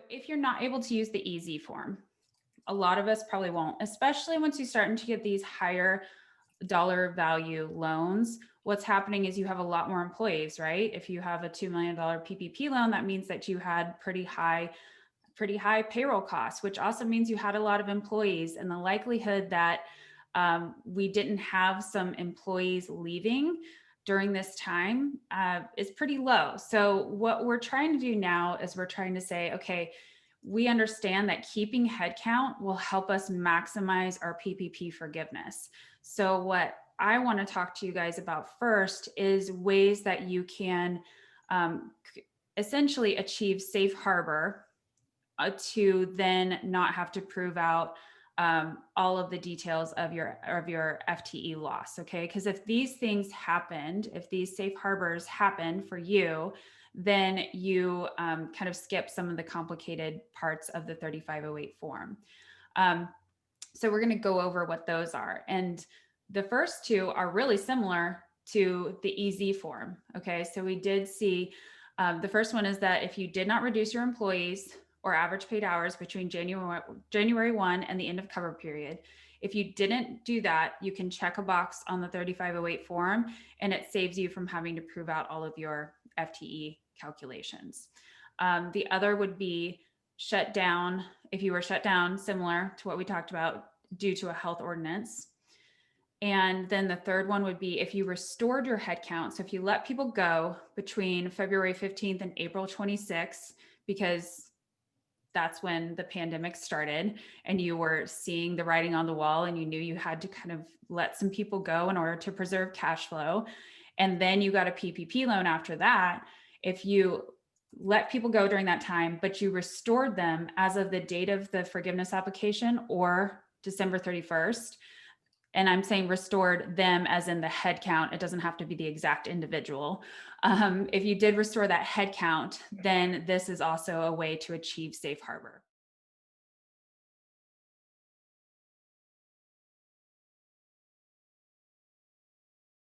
if you're not able to use the easy form, a lot of us probably won't, especially once you start to get these higher dollar value loans. What's happening is you have a lot more employees, right? If you have a $2 million PPP loan, that means that you had pretty high payroll costs, which also means you had a lot of employees. And the likelihood that we didn't have some employees leaving during this time is pretty low. So what we're trying to do now is we're trying to say, okay, we understand that keeping headcount will help us maximize our PPP forgiveness. So what I want to talk to you guys about first is ways that you can essentially achieve safe harbor to then not have to prove out all of the details of your FTE loss. Okay, because if these things happened, if these safe harbors happen for you, then you kind of skip some of the complicated parts of the 3508 form. So we're going to go over what those are, and the first two are really similar to the EZ form. Okay, so we did see the first one is that if you did not reduce your employees or average paid hours between January 1 and the end of cover period. If you didn't do that, you can check a box on the 3508 form and it saves you from having to prove out all of your FTE calculations. The other would be shut down, if you were shut down, similar to what we talked about, due to a health ordinance. And then the third one would be if you restored your headcount. So if you let people go between February 15th and April 26th, because that's when the pandemic started and you were seeing the writing on the wall and you knew you had to kind of let some people go in order to preserve cash flow. And then you got a PPP loan after that. If you let people go during that time, but you restored them as of the date of the forgiveness application or December 31st, and I'm saying restored them as in the head count. It doesn't have to be the exact individual. If you did restore that head count, then this is also a way to achieve safe harbor.